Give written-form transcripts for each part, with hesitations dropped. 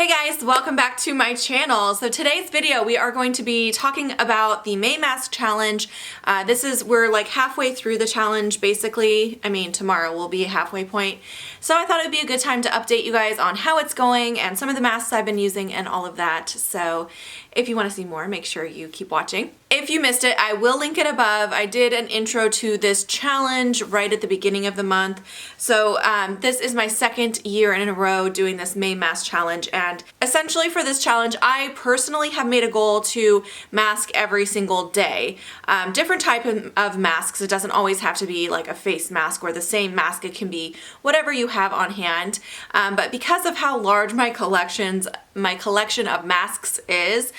Hey guys, welcome back to my channel. So today's video we are going to be talking about the May Mask Challenge. We're like halfway through the challenge basically. I mean tomorrow will be a halfway point. So I thought it would be a good time to update you guys on how it's going and some of the masks I've been using and all of that. So if you want to see more, make sure you keep watching. If you missed it, I will link it above. I did an intro to this challenge right at the beginning of the month. So this is my second year in a row doing this May Mask Challenge. And essentially for this challenge, I personally have made a goal to mask every single day. Different type of masks. It doesn't always have to be like a face mask or the same mask. It can be whatever you have on hand. But because of how large my collection of masks is,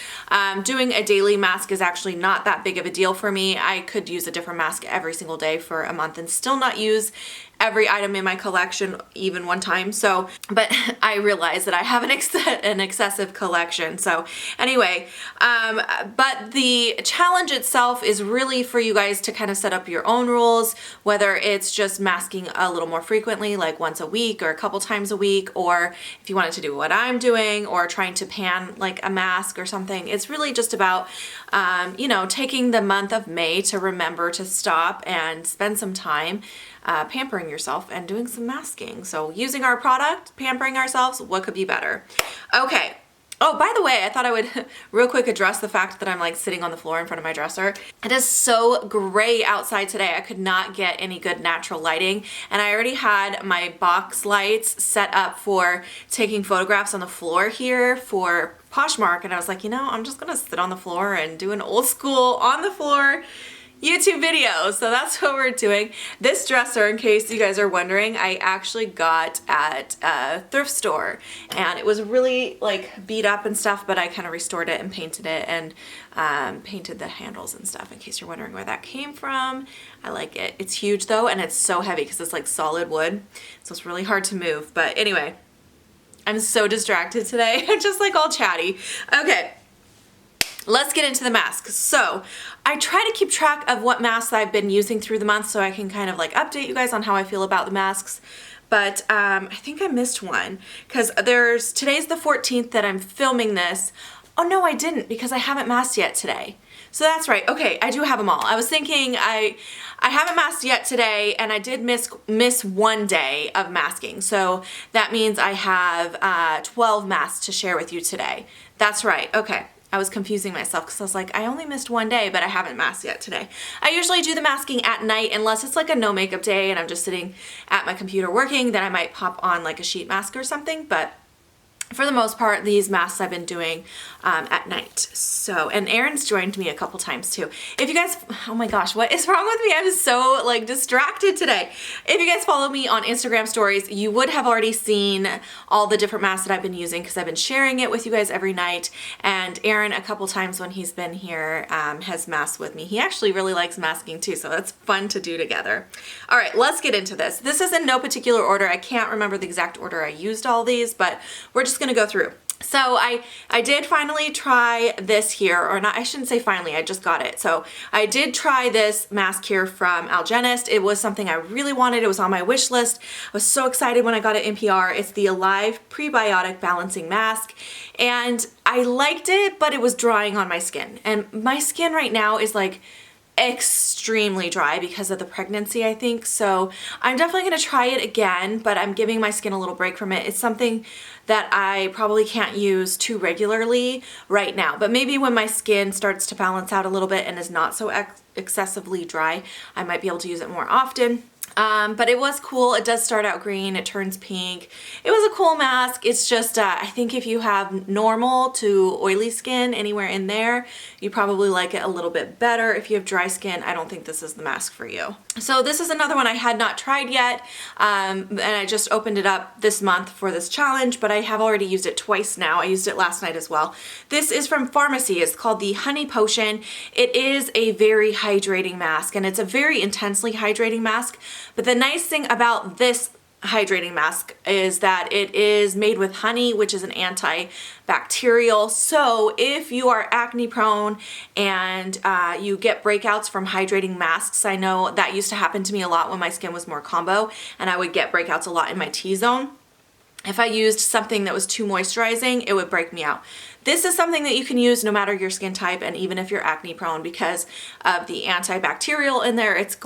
doing a daily mask is actually not that big of a deal for me. I could use a different mask every single day for a month and still not use every item in my collection even one time. So, but I realize that I have an excessive collection. So anyway, but the challenge itself is really for you guys to kind of set up your own rules, whether it's just masking a little more frequently, like once a week or a couple times a week, or if you wanted to do what I'm doing or trying to pan like a mask or something. It's really just about, you know, taking the month of May to remember to stop and spend some time pampering yourself and doing some masking. So using our product, pampering ourselves, what could be better? Okay. Oh, by the way, I thought I would real quick address the fact that I'm like sitting on the floor in front of my dresser. It is so gray outside today. I could not get any good natural lighting, and I already had my box lights set up for taking photographs on the floor here for Poshmark, and I was like, you know, I'm just gonna sit on the floor and do an old school on the floor YouTube video. So that's what we're doing. This dresser, in case you guys are wondering, I actually got at a thrift store, and it was really like beat up and stuff, but I kind of restored it and painted it and painted the handles and stuff, in case you're wondering where that came from. I like it. It's huge though, and it's so heavy because it's like solid wood, so it's really hard to move. But anyway, I'm so distracted today. I'm just like all chatty. Okay. Let's get into the masks. So I try to keep track of what masks I've been using through the month so I can kind of like update you guys on how I feel about the masks. But I think I missed one because today's the 14th that I'm filming this. Oh no, I didn't, because I haven't masked yet today. So that's right. Okay, I do have them all. I was thinking I haven't masked yet today, and I did miss one day of masking. So that means I have 12 masks to share with you today. That's right. Okay. I was confusing myself because I was like, I only missed one day, but I haven't masked yet today. I usually do the masking at night unless it's like a no makeup day and I'm just sitting at my computer working, then I might pop on like a sheet mask or something. But for the most part, these masks I've been doing at night. So, and Aaron's joined me a couple times too. If you guys, oh my gosh, what is wrong with me? I'm so like distracted today. If you guys follow me on Instagram stories, you would have already seen all the different masks that I've been using because I've been sharing it with you guys every night. And Aaron, a couple times when he's been here, has masked with me. He actually really likes masking too, so that's fun to do together. All right, let's get into this. This is in no particular order. I can't remember the exact order I used all these, but we're just gonna go through. So I did finally try this here, or not, I shouldn't say finally, I just got it. So I did try this mask here from Algenist. It was something I really wanted. It was on my wish list. I was so excited when I got it in PR. It's the Alive Prebiotic Balancing Mask. And I liked it, but it was drying on my skin. And my skin right now is like extremely dry because of the pregnancy, I think. So I'm definitely going to try it again, but I'm giving my skin a little break from it. It's something that I probably can't use too regularly right now, but maybe when my skin starts to balance out a little bit and is not so excessively dry, I might be able to use it more often. But it was cool. It does start out green, it turns pink. It was a cool mask. It's just, I think if you have normal to oily skin anywhere in there, you probably like it a little bit better. If you have dry skin, I don't think this is the mask for you. So this is another one I had not tried yet, and I just opened it up this month for this challenge, but I have already used it twice now. I used it last night as well. This is from Farmacy. It's called the Honey Potion. It is a very hydrating mask, and it's a very intensely hydrating mask. But the nice thing about this hydrating mask is that it is made with honey, which is an antibacterial. So if you are acne prone and you get breakouts from hydrating masks, I know that used to happen to me a lot when my skin was more combo and I would get breakouts a lot in my T-zone. If I used something that was too moisturizing, it would break me out. This is something that you can use no matter your skin type and even if you're acne prone, because of the antibacterial in there, it's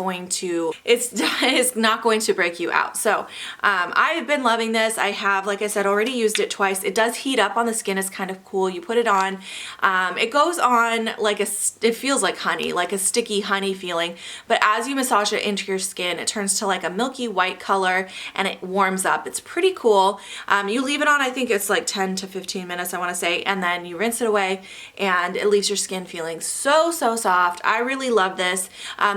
not going to break you out. So I've been loving this. I have, like I said, already used it twice. It does heat up on the skin. It's kind of cool. You put it on. It goes on like it feels like honey, like a sticky honey feeling. But as you massage it into your skin, it turns to like a milky white color and it warms up. It's pretty cool. You leave it on, I think it's like 10 to 15 minutes, I want to say, and then you rinse it away and it leaves your skin feeling so soft. I really love this.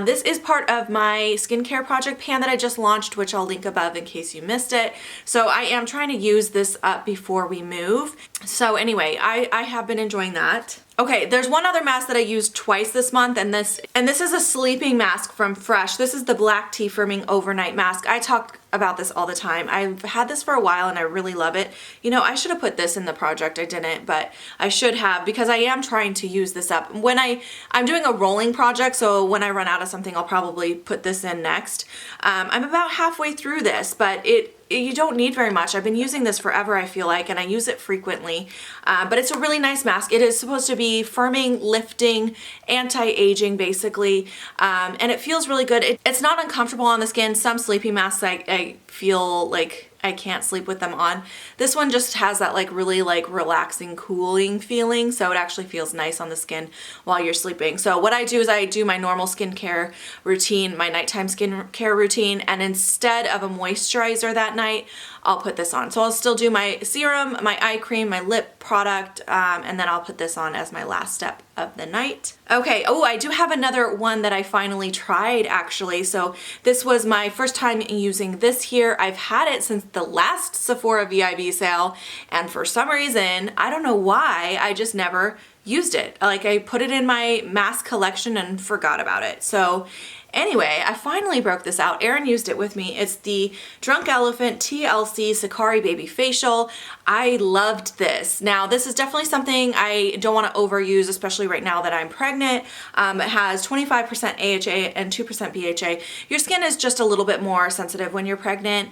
This is part of my skincare project pan that I just launched, which I'll link above in case you missed it. So I am trying to use this up before we move. So anyway, I have been enjoying that. Okay, there's one other mask that I used twice this month, and this is a sleeping mask from Fresh. This is the Black Tea Firming Overnight Mask. I talk about this all the time. I've had this for a while and I really love it. You know, I should have put this in the project. I didn't, but I should have, because I am trying to use this up. When I'm doing a rolling project, so when I run out of something, I'll probably put this in next. I'm about halfway through this, but you don't need very much. I've been using this forever, I feel like, and I use it frequently. But it's a really nice mask. It is supposed to be firming, lifting, anti-aging, basically. And it feels really good. It's not uncomfortable on the skin. Some sleeping masks I feel like I can't sleep with them on. This one just has that like really like relaxing, cooling feeling. So it actually feels nice on the skin while you're sleeping. So what I do is I do my normal skincare routine, my nighttime skincare routine, and instead of a moisturizer that night, I'll put this on. So I'll still do my serum, my eye cream, my lip product, and then I'll put this on as my last step of the night. Okay, oh, I do have another one that I finally tried actually. So this was my first time using this here. I've had it since the last Sephora VIB sale, and for some reason, I don't know why, I just never used it. Like I put it in my mask collection and forgot about it. So anyway, I finally broke this out. Erin used it with me. It's the Drunk Elephant TLC Sakari Baby Facial. I loved this. Now, this is definitely something I don't want to overuse, especially right now that I'm pregnant. It has 25% AHA and 2% BHA. Your skin is just a little bit more sensitive when you're pregnant.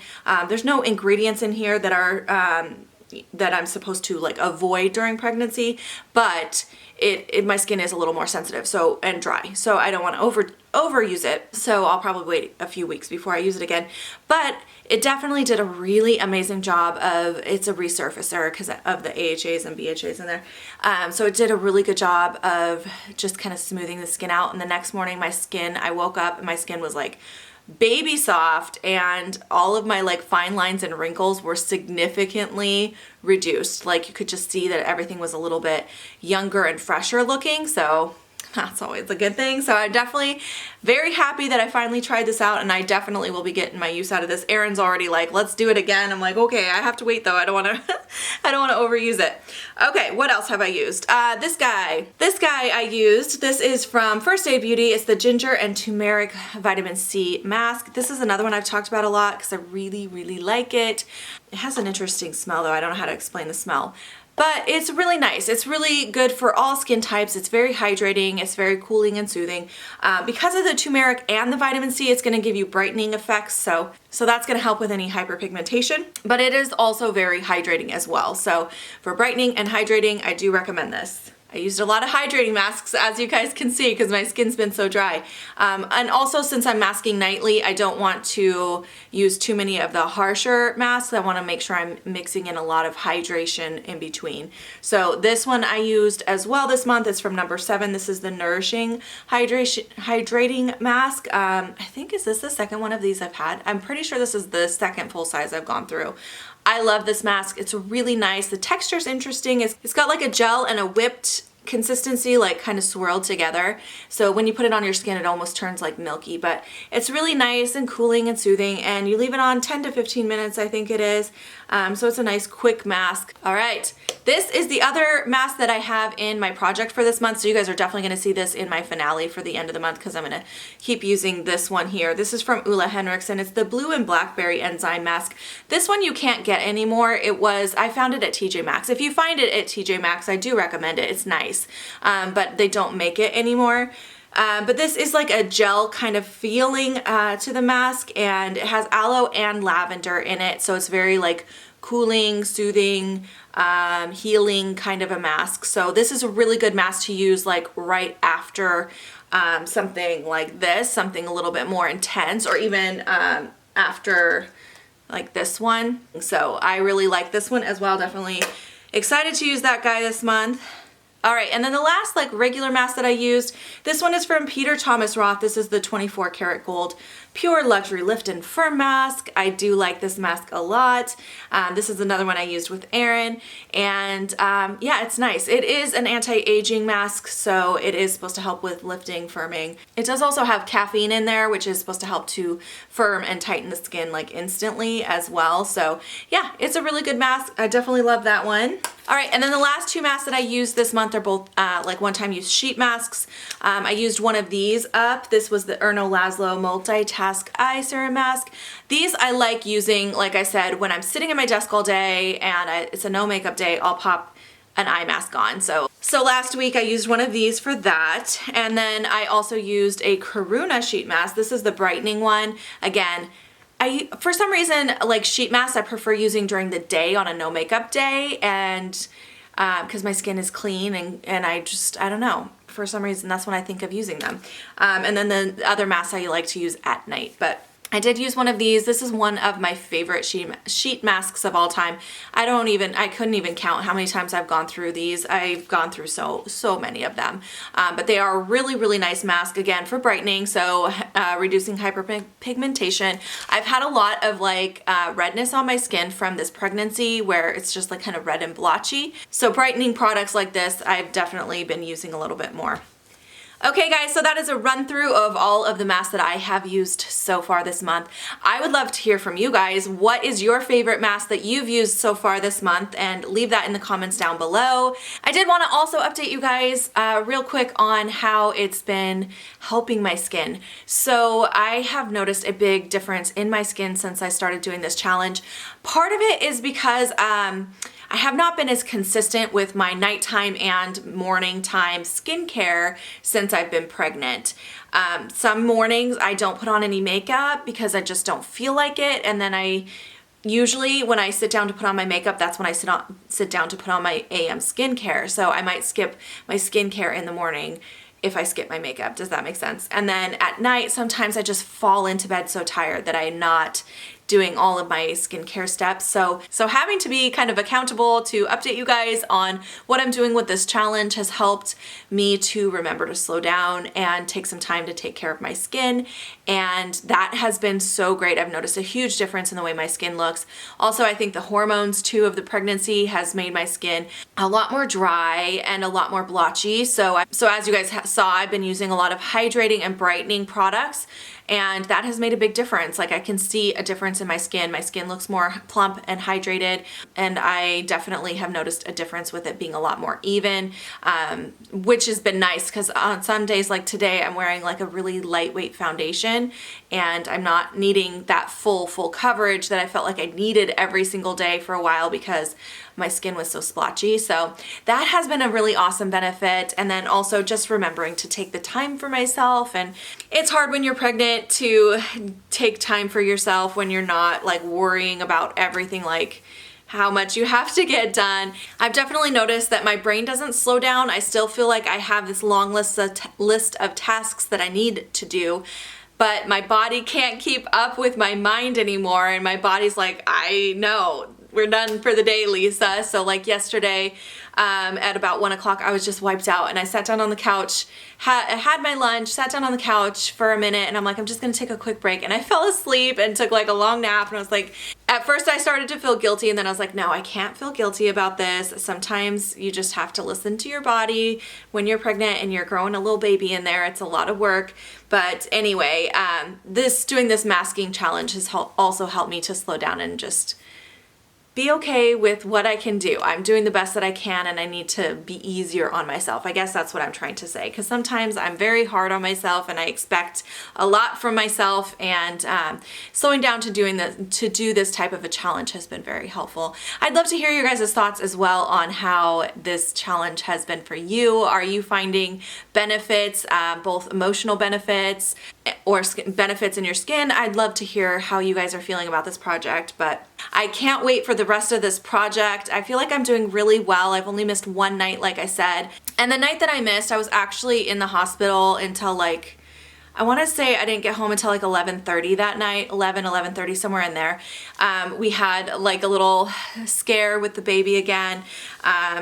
There's no ingredients in here that are that I'm supposed to like avoid during pregnancy, but my skin is a little more sensitive and dry, so I don't want to overuse it. So I'll probably wait a few weeks before I use it again. But it definitely did a really amazing job it's a resurfacer because of the AHAs and BHAs in there. So it did a really good job of just kind of smoothing the skin out. And the next morning, I woke up and my skin was like baby soft, and all of my like fine lines and wrinkles were significantly reduced. Like you could just see that everything was a little bit younger and fresher looking. So that's always a good thing. So I'm definitely very happy that I finally tried this out, and I definitely will be getting my use out of this. Erin's already like, let's do it again. I'm like, okay, I have to wait though. I don't want to overuse it. Okay, what else have I used? This guy I used. This is from First Aid Beauty. It's the Ginger and Turmeric Vitamin C Mask. This is another one I've talked about a lot because I really, really like it. It has an interesting smell though. I don't know how to explain the smell. But it's really nice. It's really good for all skin types. It's very hydrating. It's very cooling and soothing. Because of the turmeric and the vitamin C, it's going to give you brightening effects. So that's going to help with any hyperpigmentation. But it is also very hydrating as well. So for brightening and hydrating, I do recommend this. I used a lot of hydrating masks, as you guys can see, because my skin's been so dry. And also, since I'm masking nightly, I don't want to use too many of the harsher masks. I want to make sure I'm mixing in a lot of hydration in between. So this one I used as well this month. It's from number 7. This is the Nourishing Hydrating Mask. I think, is this the second one of these I've had? I'm pretty sure this is the second full size I've gone through. I love this mask. It's really nice. The texture's interesting. It's got like a gel and a whipped consistency, like kind of swirled together. So when you put it on your skin, it almost turns like milky, but it's really nice and cooling and soothing, and you leave it on 10 to 15 minutes, I think it is. So it's a nice quick mask. All right, this is the other mask that I have in my project for this month. So you guys are definitely gonna see this in my finale for the end of the month because I'm gonna keep using this one here. This is from Ole Henriksen. It's the Blue and Blackberry Enzyme Mask. This one you can't get anymore. I found it at TJ Maxx. If you find it at TJ Maxx, I do recommend it. It's nice. But they don't make it anymore. But this is like a gel kind of feeling to the mask, and it has aloe and lavender in it, so it's very like cooling, soothing, healing kind of a mask. So this is a really good mask to use like right after something like this, something a little bit more intense, or even after like this one. So I really like this one as well. Definitely excited to use that guy this month. All right, and then the last like regular mask that I used, this one is from Thomas Roth. This is the 24 karat gold pure luxury lift and firm mask. I do like this mask a lot. This is another one I used with Erin, and yeah, it's nice. It is an anti-aging mask, so it is supposed to help with lifting, firming. It does also have caffeine in there, which is supposed to help to firm and tighten the skin like instantly as well. So yeah, it's a really good mask. I definitely love that one. All right, and then the last two masks that I used this month are both like one-time use sheet masks. I used one of these up. This was the Erno Laszlo Multitask Eye Serum Mask. These I like using, like I said, when I'm sitting at my desk all day and it's a no makeup day, I'll pop an eye mask on. So last week I used one of these for that. And then I also used a Karuna sheet mask. This is the brightening one. Again, for some reason, like sheet masks, I prefer using during the day on a no makeup day, and because my skin is clean and I don't know, for some reason that's when I think of using them. And then the other masks I like to use at night, but I did use one of these. This is one of my favorite sheet masks of all time. I couldn't even count how many times I've gone through these. I've gone through so many of them. But they are a really, really nice mask, again, for brightening, so reducing hyperpigmentation. I've had a lot of like redness on my skin from this pregnancy where it's just like kind of red and blotchy. So brightening products like this, I've definitely been using a little bit more. Okay guys, so that is a run through of all of the masks that I have used so far this month. I would love to hear from you guys. What is your favorite mask that you've used so far this month? And leave that in the comments down below. I did want to also update you guys real quick on how it's been helping my skin. So I have noticed a big difference in my skin since I started doing this challenge. Part of it is because I have not been as consistent with my nighttime and morning time skincare since I've been pregnant. Some mornings I don't put on any makeup because I just don't feel like it, and then usually when I sit down to put on my makeup, that's when I sit down to put on my AM skincare. So I might skip my skincare in the morning if I skip my makeup. Does that make sense? And then at night, sometimes I just fall into bed so tired that I'm not doing all of my skincare steps. So having to be kind of accountable to update you guys on what I'm doing with this challenge has helped me to remember to slow down and take some time to take care of my skin. And that has been so great. I've noticed a huge difference in the way my skin looks. Also, I think the hormones too of the pregnancy has made my skin a lot more dry and a lot more blotchy. So as you guys saw, I've been using a lot of hydrating and brightening products, and that has made a big difference. Like I can see a difference in my skin. My skin looks more plump and hydrated, and I definitely have noticed a difference with it being a lot more even, which has been nice because on some days like today, I'm wearing like a really lightweight foundation and I'm not needing that full coverage that I felt like I needed every single day for a while because my skin was so splotchy. So that has been a really awesome benefit. And then also just remembering to take the time for myself. And it's hard when you're pregnant to take time for yourself when you're not like worrying about everything, like how much you have to get done. I've definitely noticed that my brain doesn't slow down. I still feel like I have this long list of tasks that I need to do, but my body can't keep up with my mind anymore. And my body's like, I know, we're done for the day, Lisa. So like yesterday at about 1 o'clock, I was just wiped out, and I sat down on the couch, had my lunch, sat down on the couch for a minute, and I'm like, I'm just gonna take a quick break. And I fell asleep and took like a long nap, and I was like, at first I started to feel guilty, and then I was like, no, I can't feel guilty about this. Sometimes you just have to listen to your body when you're pregnant and you're growing a little baby in there. It's a lot of work. But anyway, doing this masking challenge has also helped me to slow down and just be okay with what I can do. I'm doing the best that I can, and I need to be easier on myself. I guess that's what I'm trying to say, because sometimes I'm very hard on myself and I expect a lot from myself, and slowing down to do this type of a challenge has been very helpful. I'd love to hear your guys' thoughts as well on how this challenge has been for you. Are you finding benefits, both emotional benefits or benefits in your skin? I'd love to hear how you guys are feeling about this project, but I can't wait for the rest of this project. I feel like I'm doing really well. I've only missed one night, like I said. And the night that I missed, I was actually in the hospital until like, I want to say I didn't get home until like 11:30 that night, 11:30, somewhere in there. We had like a little scare with the baby again.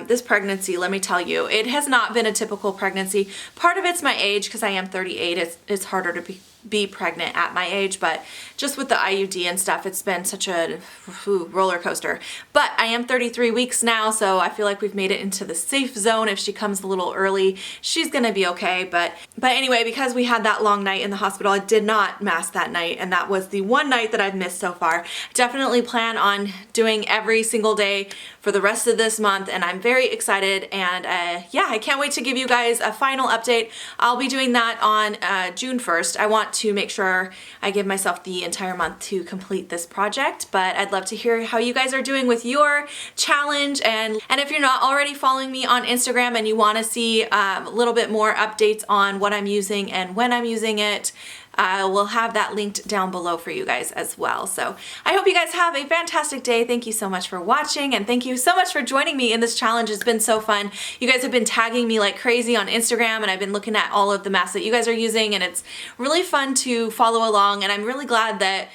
This pregnancy, let me tell you, it has not been a typical pregnancy. Part of it's my age, because I am 38. It's harder to be pregnant at my age, but just with the IUD and stuff, it's been such a roller coaster. But I am 33 weeks now, so I feel like we've made it into the safe zone. If she comes a little early, she's gonna be okay. But anyway, because we had that long night in the hospital, I did not mask that night, and that was the one night that I've missed so far. Definitely plan on doing every single day for the rest of this month, and I'm very excited, and yeah, I can't wait to give you guys a final update. I'll be doing that on June 1st. I want to make sure I give myself the entire month to complete this project, but I'd love to hear how you guys are doing with your challenge, and if you're not already following me on Instagram and you want to see a little bit more updates on what I'm using and when I'm using it, we'll have that linked down below for you guys as well. So I hope you guys have a fantastic day. Thank you so much for watching, and thank you so much for joining me in this challenge. It's been so fun. You guys have been tagging me like crazy on Instagram, and I've been looking at all of the masks that you guys are using, and it's really fun to follow along, and I'm really glad that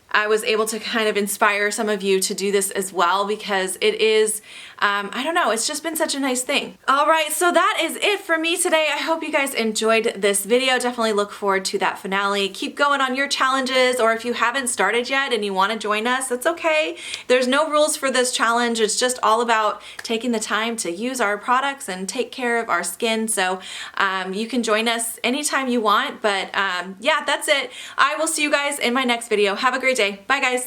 I was able to kind of inspire some of you to do this as well, because it is, I don't know, it's just been such a nice thing. All right, so that is it for me today. I hope you guys enjoyed this video. Definitely look forward to that finale. Keep going on your challenges, or if you haven't started yet and you want to join us, that's okay. There's no rules for this challenge. It's just all about taking the time to use our products and take care of our skin. So you can join us anytime you want, but yeah, that's it. I will see you guys in my next video. Have a great day. Bye guys.